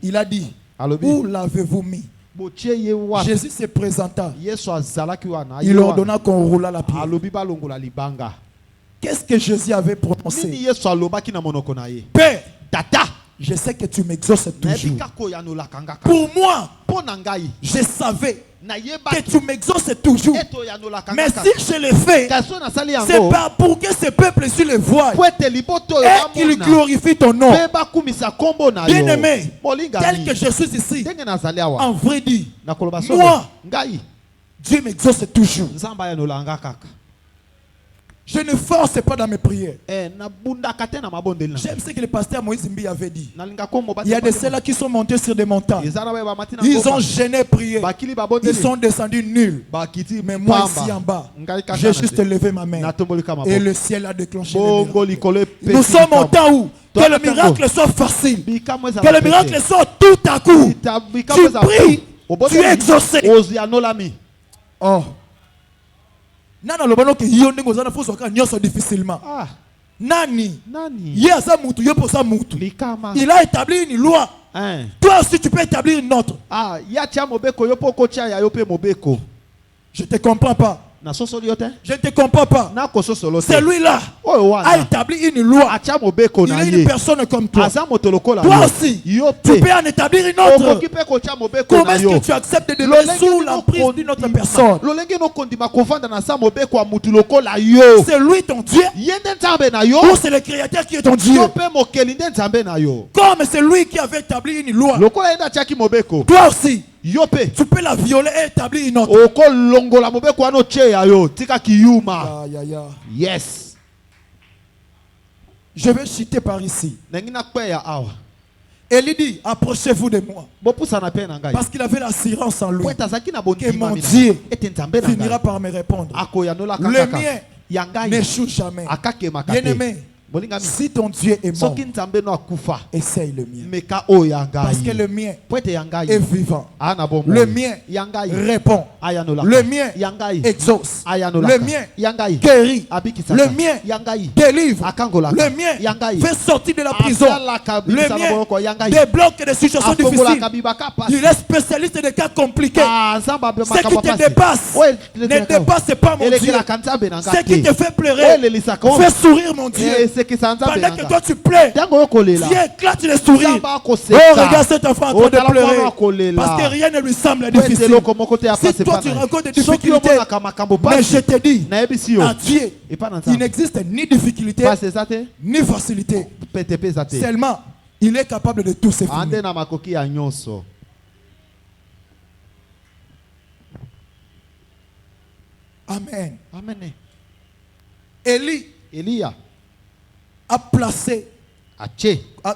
il a dit, où l'avez-vous mis? Jésus se présenta. Il ordonna qu'on roula la pierre. Qu'est-ce que Jésus avait prononcé? Père, je sais que tu m'exauces toujours. Pour moi, je savais que tu m'exauces toujours. Mais si je le fais, c'est pas pour que ce peuple sur le voie et qu'il glorifie ton nom. Bien aimé, tel que je suis ici, en vrai dit, moi, Dieu m'exauce toujours. Je ne force pas dans mes prières. J'aime ce que le pasteur Moïse Mbi avait dit. Il y a de ceux-là qui sont montés sur des montagnes. Ils ont gêné prier. Ils sont descendus nuls. Mais moi ici en bas, j'ai juste levé ma main. Et le ciel a déclenché le miracle. Nous sommes au temps où que le miracle soit facile. Que le miracle soit tout à coup. Tu pries, tu es exaucé. Oh. Nana lobano ke yonde ngozana foso ka nyoso difficilement. Nani yesa mutu yo pour ça mutu. Il a établi une loi. Toi aussi tu peux établir une autre. Je te comprends pas. Je ne te comprends pas. Celui-là a établi une loi. Il est une personne comme toi. Toi aussi, tu peux en établir une autre. Comment est-ce que tu acceptes de le sous l'emprise d'une autre personne? C'est lui ton Dieu ou c'est le Créateur qui est ton Dieu? Comme c'est lui qui avait établi une loi. Toi aussi, tu peux la violer et établir une autre. Yes. Je vais chuter par ici. Élie dit, approchez-vous de moi. Parce qu'il avait l'assurance en lui que mon Dieu finira par me répondre. Le mien n'échoue jamais. Bien-aimé, si ton Dieu est mort, essaye le mien. Parce que le mien est vivant. Le mien répond. Le mien exauce. Le mien guérit. Le mien délivre. Le mien fait sortir de la prison. Le mien débloque des situations difficiles. Il est spécialiste des cas compliqués. Ce qui te dépasse ne dépasse pas mon Dieu. Ce qui te fait pleurer fait sourire mon Dieu. Pendant que toi tu plais, Dieu éclate les sourires. Oh, regarde cet enfant en train de pleurer. Parce que rien ne lui semble difficile. Si toi tu rencontres des difficultés, mais je te dis, à Dieu, il n'existe ni difficulté, ni facilité. Seulement, il est capable de tout se finir. Amen. Élie a placé,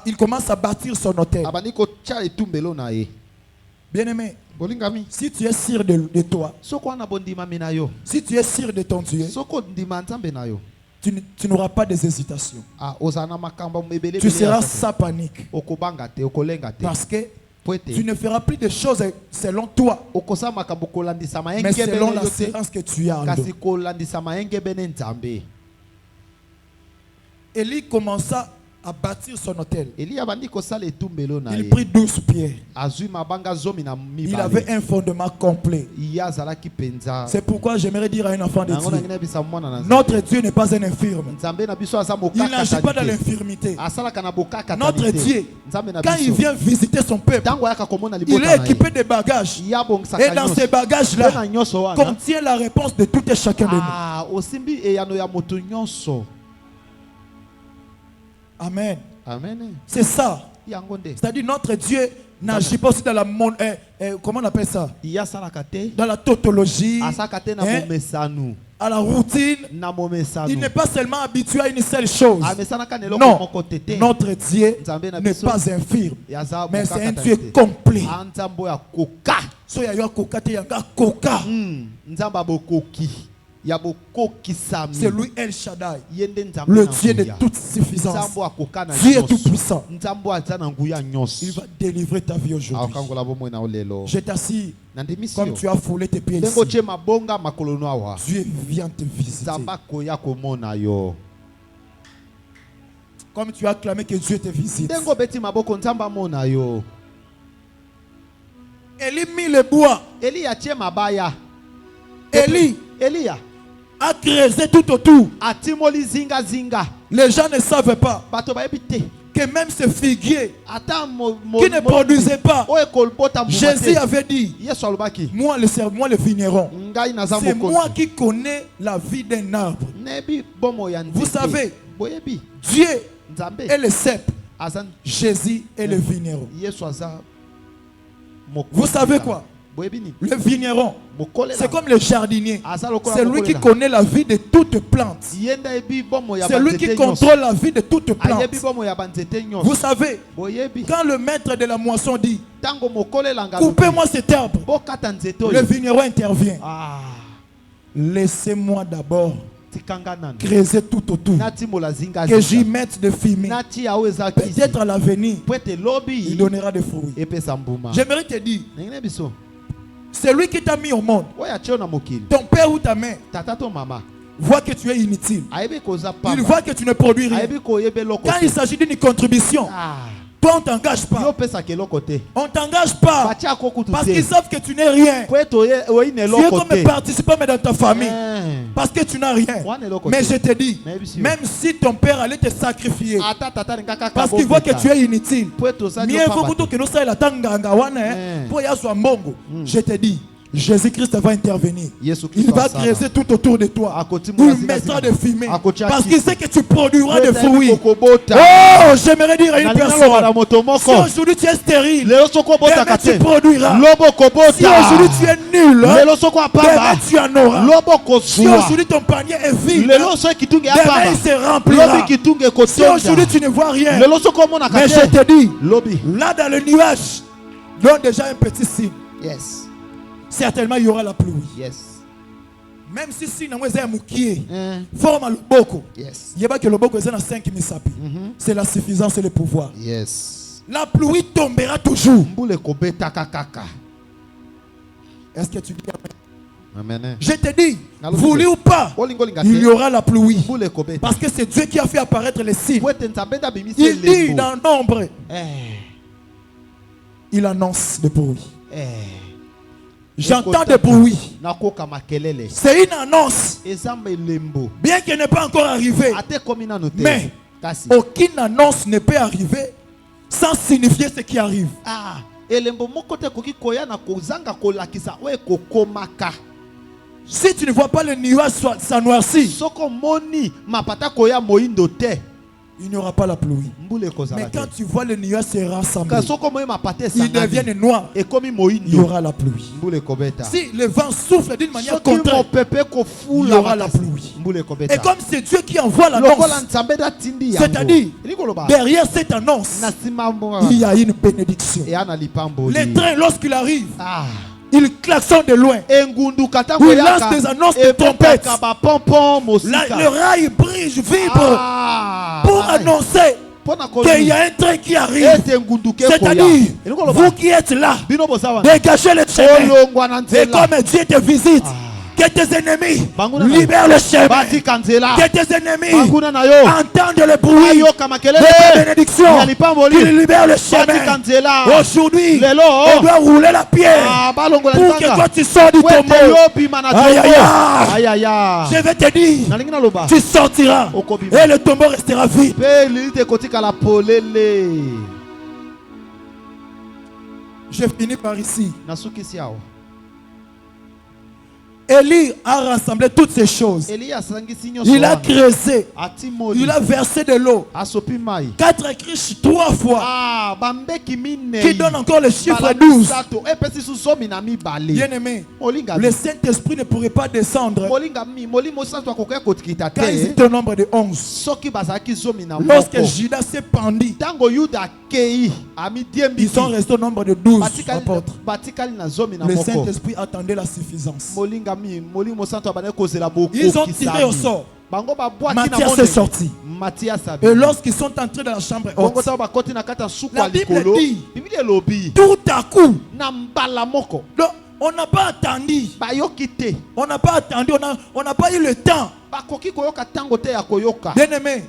il commence à bâtir son hôtel. Bien-aimé, si tu es sûr de toi, si tu es sûr de ton Dieu, tu n'auras pas d'hésitation. Tu seras sans panique. Parce que tu ne feras plus de choses selon toi, mais selon l'assurance que tu as en lui. Élie commença à bâtir son hôtel. Il prit 12 pierres. Il avait un fondement complet. C'est pourquoi j'aimerais dire à un enfant de Dieu, notre Dieu n'est pas un infirme. Il n'agit pas dans l'infirmité. Notre Dieu, quand il vient visiter son peuple, il est équipé de bagages. Et dans ces bagages-là contient la réponse de tout et chacun de nous. Amen. C'est ça. C'est-à-dire notre Dieu n'agit pas aussi dans la comment on appelle ça? Dans la tautologie, à la routine. Il n'est pas seulement habitué à une seule chose. Non, notre Dieu n'est pas infirme, mais c'est un Dieu complet. C'est lui El Shaddai, le Dieu de toute suffisance. Dieu est tout puissant. Il va délivrer ta vie aujourd'hui. Je t'assure, comme tu as foulé tes pieds ici, Dieu vient te visiter. Comme tu as clamé que Dieu te visite. Élie mit le bois. Élie a creusé tout autour. Les gens ne savaient pas que même ce figuier qui ne produisait pas, Jésus avait dit, moi le vigneron, c'est moi qui connais la vie d'un arbre. Vous savez, Dieu est le cep, Jésus est le vigneron. Vous savez quoi? Le vigneron, c'est comme le jardinier. C'est lui qui connaît la vie de toute plante. C'est lui qui contrôle la vie de toute plante. Vous savez, quand le maître de la moisson dit, coupez-moi cet arbre, le vigneron intervient. Laissez-moi d'abord creuser tout autour, que j'y mette de fumier. Peut-être à l'avenir, il donnera des fruits. J'aimerais te dire, c'est lui qui t'a mis au monde. Ton père ou ta mère voit que tu es inutile. Il voit que tu ne produis rien. Quand il s'agit d'une contribution, toi on ne t'engage pas. On ne t'engage pas parce qu'ils savent que tu n'es rien. Tu es comme un participant mais dans ta famille. Parce que tu n'as rien. Mais je te dis, même si ton père allait te sacrifier parce qu'il voit que tu es inutile, je te dis, Jésus-Christ va intervenir. Il va creuser tout autour de toi. Il mettra de fumée. Parce qu'il sait que tu produiras des fruits. Oh, j'aimerais dire à une personne, si aujourd'hui tu es stérile, demain tu produiras. Si aujourd'hui tu es nul, demain tu en auras. Si aujourd'hui ton panier est vide, demain il se remplira. Si aujourd'hui tu ne vois rien, mais je te dis, là dans le nuage, donne déjà un petit signe. Certainement il y aura la pluie. Même si forme le boko. Il y a que le boko est dans 5 misapi. C'est la suffisance et le pouvoir. La pluie tombera toujours. Est-ce que tu dis amen? Je te dis, voulu ou pas, il y aura la pluie. Parce que c'est Dieu qui a fait apparaître les signes. Il dit dans Nombre, il annonce le bruit. J'entends des bruits. C'est une annonce. Bien qu'elle n'est pas encore arrivée. Mais aucune annonce ne peut arriver sans signifier ce qui arrive. Si tu ne vois pas le nuage s'anoircir, il n'y aura pas la pluie. Mais quand tu vois le nuage se rassembler, il devient noir, il y aura la pluie. Si le vent souffle d'une manière contraire, il y aura la pluie. Et comme c'est Dieu qui envoie l'annonce, c'est-à-dire derrière cette annonce, il y a une bénédiction. Le train, lorsqu'il arrive, il klaxonne de loin. Il lance des annonces de trompette. Le rail brille, vibre pour annoncer qu'il y a un train qui arrive. C'est-à-dire, vous qui êtes là, dégagez le chemin. Et comme Dieu te visite, que tes ennemis libèrent le chemin. Que tes ennemis entendent le bruit de ta bénédiction. Qu'ils libèrent le chemin. Aujourd'hui, on doit rouler la pierre pour que quand tu sors du tombeau, aïe aïe aïe, je vais te dire, tu sortiras et le tombeau restera vide. Je finis par ici. Élie a rassemblé toutes ces choses. Il a creusé. Il a versé de l'eau. 4 criches 3 fois. Qui donne encore le chiffre 12. Bien aimé, le Saint-Esprit ne pourrait pas descendre quand ils étaient au nombre de 11. Lorsque Judas s'est pendu, ils sont restés au nombre de 12 apôtres. Le Saint-Esprit attendait la suffisance. Ils ont tiré au sort. Matthias est sorti. Et lorsqu'ils sont entrés dans la chambre haute, la Bible dit, tout à coup, donc, on n'a pas attendu. On n'a pas attendu. On n'a pas eu le temps. Bien aimé,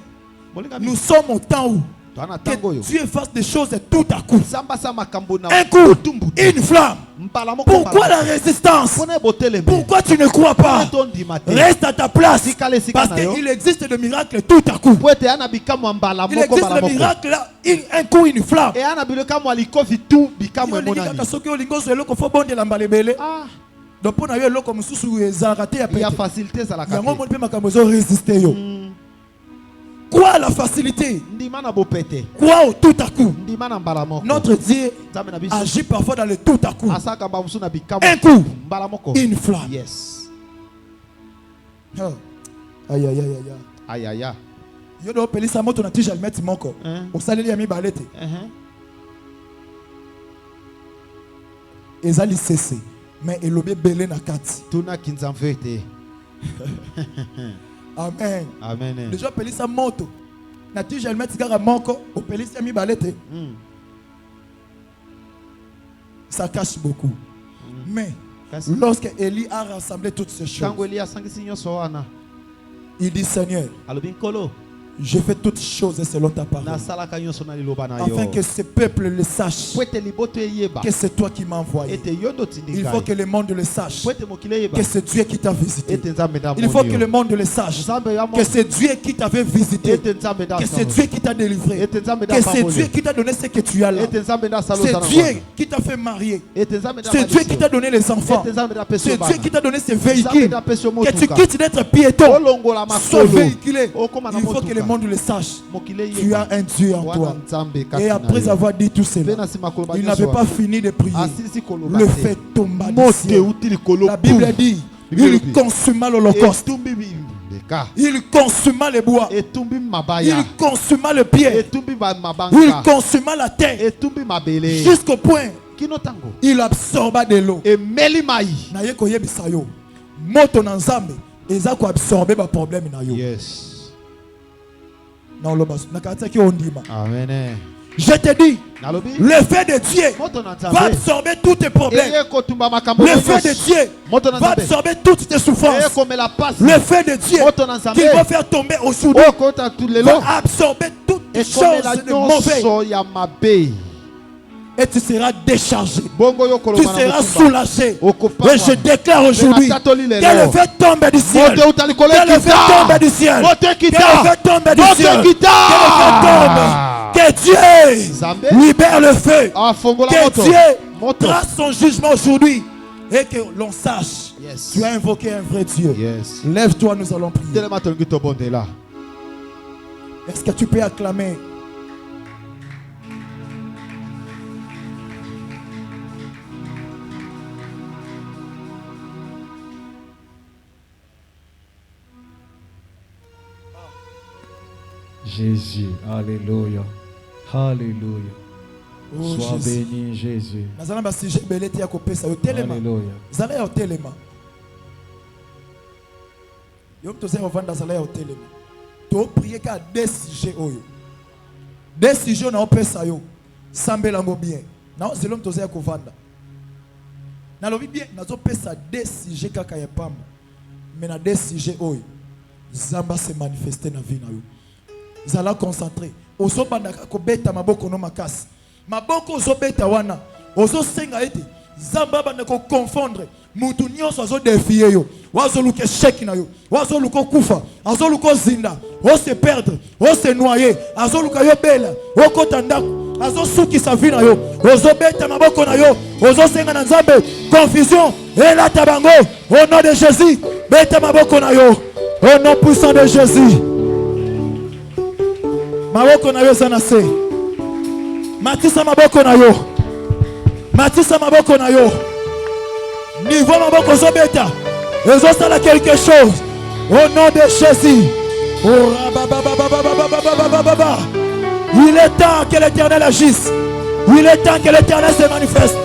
nous sommes au temps où Dieu fasse des choses tout à coup. Un coup, une flamme. Pourquoi la résistance? Pourquoi tu ne crois pas? Reste à ta place. Parce qu'il existe des miracles tout à coup. Il existe des miracles là, un coup, une flamme. Donc pour nous comme sous il y a facilité ça la résister yo. Quoi la facilité? Quoi au tout à coup? Notre Dieu agit parfois dans le tout à coup. Un coup, une flamme. Yes. Oh. Aïe aïe aïe aïe aïe aïe aïe. Yo do pelisa moto na tija almeti moko. O saleli ya mibalete. Ezali cessé. Mais il a belé na kati. Tuna kinzamvete. Amen. Amen. Déjà pelisa moto. Na tija almeti gara moko o pelisa mi balete. Ça cache beaucoup. Mais lorsque Élie a rassemblé toutes ces choses, il dit Seigneur, je fais toutes choses selon ta parole, afin que ce peuple le sache que c'est toi qui m'as envoyé. Il faut que le monde le sache que c'est Dieu qui t'a visité. Il faut que le monde le sache que c'est Dieu qui t'avait visité, que c'est Dieu qui t'a délivré, que c'est Dieu qui t'a donné ce que tu as là. C'est Dieu qui t'a fait marier, c'est Dieu qui t'a donné les enfants, c'est Dieu qui t'a donné ces véhicules, que tu quittes d'être piéton, sois véhiculé. Il faut que le monde le sache. Tu as un Dieu en toi. Et après avoir dit tout cela, il n'avait pas fini de prier. Le fait tomba du ciel. La Bible dit, il consuma l'holocauste. Il consuma les bois. Il consuma le pied. Il consuma la tête. Jusqu'au point il absorba de l'eau. Moto na nzambe eza ko absorber ba problème na yo. Yes. Amen. Je te dis, le fait de Dieu va absorber tous tes problèmes. Le fait de Dieu va absorber toutes tes souffrances. Le fait de Dieu qui va faire tomber au soudain va absorber toutes tes choses de mauvais. Et tu seras déchargé. Tu seras soulagé. Et je déclare aujourd'hui que le fait tombe du ciel. Que le fait tombe du ciel. Que le fait tombe du ciel. Que Dieu libère le feu. Que Dieu trace son jugement aujourd'hui. Et que l'on sache, tu as invoqué un vrai Dieu. Lève-toi, nous allons prier. Est-ce que tu peux acclamer? Jésus, alléluia, alléluia. Oh, sois béni, Jésus. Alléluia. Tu prier qu'à des sujets. Des sujets na opesa yo. Sambelango bien. Na zelom tozea kovanda. Na lobi bien na zo pesa des sujets kaka ya pamba. Mais na des sujets oyo. Zamba se manifester na vie na yo. Zala concentré. Ozo bandaka ko beta maboko no makasi. Maboko ozo beta wana. Ozo senga ete. Zamba bandako confondre. Mutu nyonso azo défier yo. Wazo luke sheki na yo. Wazo luko kufa. Azo luko zinda. O se perdre. O se noyer. Azo luka yo bela. O kotandako. Azo suki sa vie na yo. Ozo beta maboko na yo. Ozo senga na nzambe. Confusion. Et la tabango. Au nom de Jésus. Beta maboko na yo. Au nom puissant de Jésus. Maboko na yo zanase. Matisa maboko na yo. Matisa maboko na yo. Niveau maboko zobeta. Ezo sala quelque chose. Au nom de Jésus. Il est temps que l'Éternel agisse. Il est temps que l'Éternel se manifeste.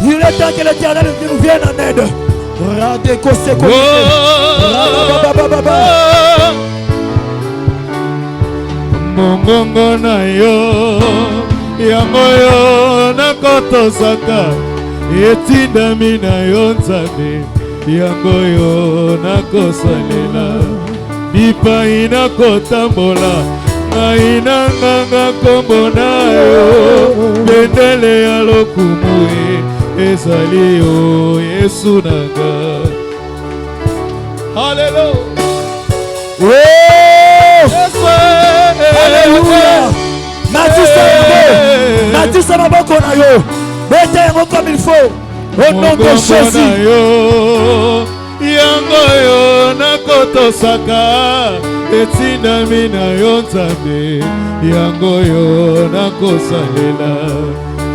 Il est temps que l'Éternel nous vienne en aide. Radeko seko. Mongongo na yo yango yo nakotosaka etindami na yo Nzambe yango yo nakosalela bipai nakotambola ngai nanganga kombo na yo bendele ya lokumu ezali yo Yesu nanga. Hallelujah. Alléluia. Natisa maboko na yo. Bete yango comme il faut. Au nom de Jésus. Yango yo nakotosaka etindami na yo Nzambe yango yo nakosalela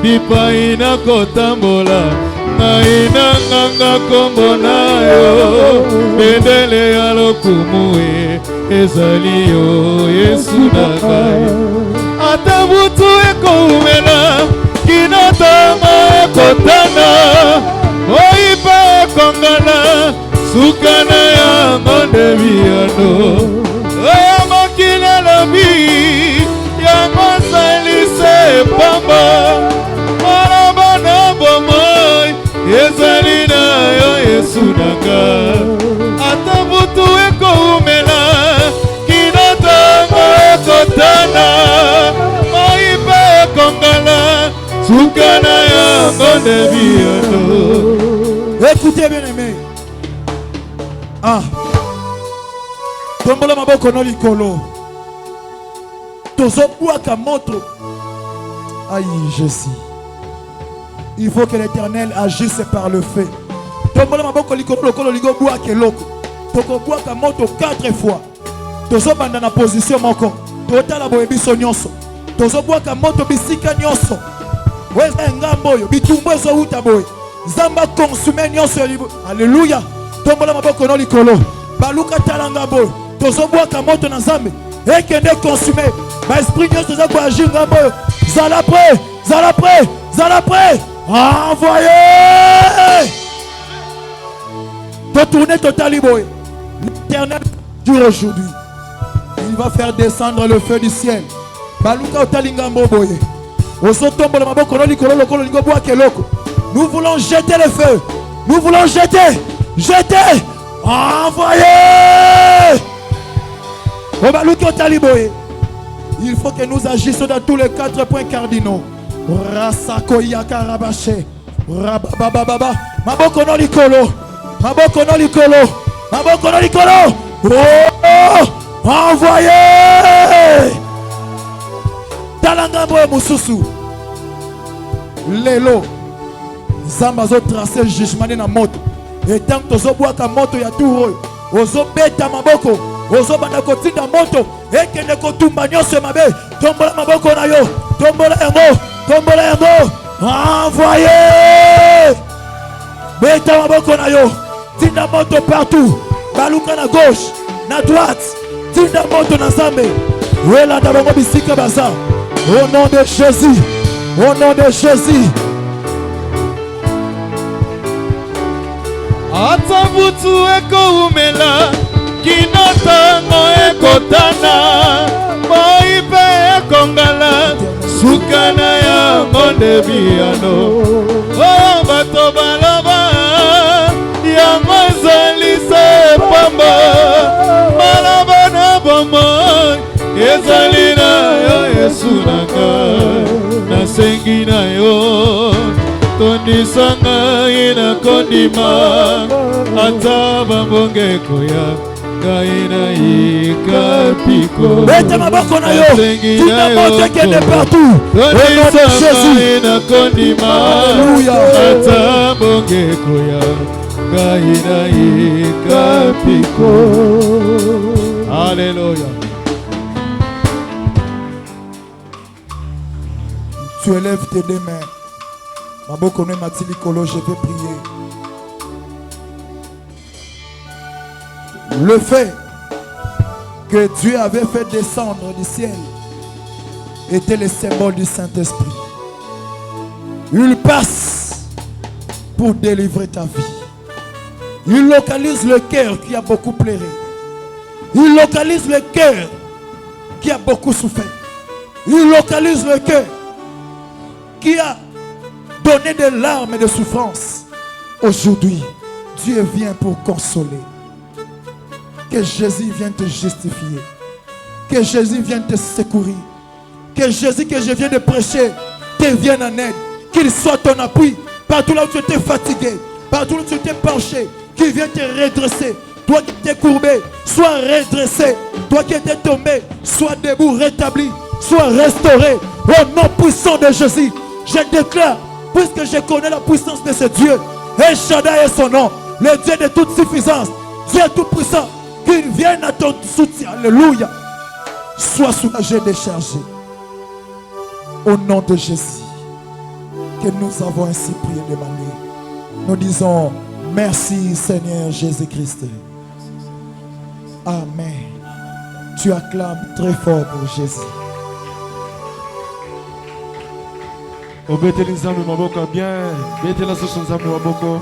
bipai nakotambola ngai nanganga kombo na yo bendele ya lokumu ezali yo Yesu na ngai. Ata butu ekoumela kinotama ekotana oyipa ekongana sukana ya monde biyano oya mokili lobi yango salise pamba marabana bomoi ezali na yo Yesu nanga. Ata butu ekoumela kinotama ekotana oyipa ekongana sukana ya monde biyano. Écoutez bien aimé. Ah. Tombola maboko no likolo. Tozo bwaka moto. Aïe, je sais. Il faut que l'Éternel agisse par le feu. Tombola maboko likolo lokolo ligo bwaka loko. Toko bwaka moto 4 fois. Tozo banda na position moko. Totala boye biso nyonso. Tozo bwaka moto bisika nyonso. Weza ngambo yo bitumbo zo uta boye. Zamba consume nyonso libo. Alléluia. Tombola maboko no likolo. Baluka talanga boye. Tozo bwaka moto na Nzambe. Ekende consume. Ba esprit nyonso za kwa agir ngambo yo. Zala prêt, zala prêt, zala prêt. Envoyez. Tourner total boye. L'Éternel dure aujourd'hui. Il va faire descendre le feu du ciel. Baluka otalingambo boye. Osotombola maboko no likolo lokolo lingo bwaka loko. Nous voulons jeter le feu. Nous voulons jeter. Jeter. Envoyez. Il faut que nous agissions dans tous les 4 points cardinaux. Rasako yakarabache. Rabababa. Maboko no likolo. Maboko no likolo. Maboko no likolo. Oh! Envoyez. Talanga boye mususu. Lelo. Zamba zo tracer jugement na moto. Et tant que zo boaka moto ya touro. Ozo beta maboko. Ozo banda kotinda moto. Ekende kotumba nyonso mabe. Tombola maboko na yo. Tombola yango. Tombola yango. Envoyez. Beta maboko na yo. Tinda moto partout. Baluka na gauche, na droite. Tinda moto na Nzambe. Wela da bango bisika baza. Au nom de Jésus. Au nom de Jésus. Ata butu ekoumela kinotango ekotana moipe ekongala sukana ya monde biyano oyo bato baloba yango ezali se pamba maloba na bomoi ezali na yo Yesu nanga nasengi na yo tondisanga ina kondima ata bambonge koya kaina ikapiko bete maboko na yo tina moto kende partout tondisanga ina kondima ata bonge koya kaina ikapiko. Alléluia. Tu élèves tes deux mains. Maboko no matili kolo, je vais prier. Le fait que Dieu avait fait descendre du ciel était le symbole du Saint-Esprit. Il passe pour délivrer ta vie. Il localise le cœur qui a beaucoup pleuré. Il localise le cœur qui a beaucoup souffert. Il localise le cœur qui a donné des larmes et de souffrances. Aujourd'hui, Dieu vient pour consoler. Que Jésus vienne te justifier. Que Jésus vienne te secourir. Que Jésus que je viens de prêcher te vienne en aide. Qu'il soit ton appui. Partout là où tu étais fatigué, partout là où tu étais penché, qu'il vienne te redresser. Toi qui étais courbé, sois redressé. Toi qui étais tombé, sois debout, rétabli, sois restauré. Au nom puissant de Jésus, je déclare, puisque je connais la puissance de ce Dieu, El Shaddai est son nom, le Dieu de toute suffisance, Dieu tout puissant, qu'il vienne à ton soutien. Alléluia. Sois soulagé, déchargé. Au nom de Jésus, que nous avons ainsi prié de manière. Nous disons merci Seigneur Jésus-Christ. Amen. Tu acclames très fort pour Jésus. Obeteli nzambe maboko bien, betela soso nzambe maboko.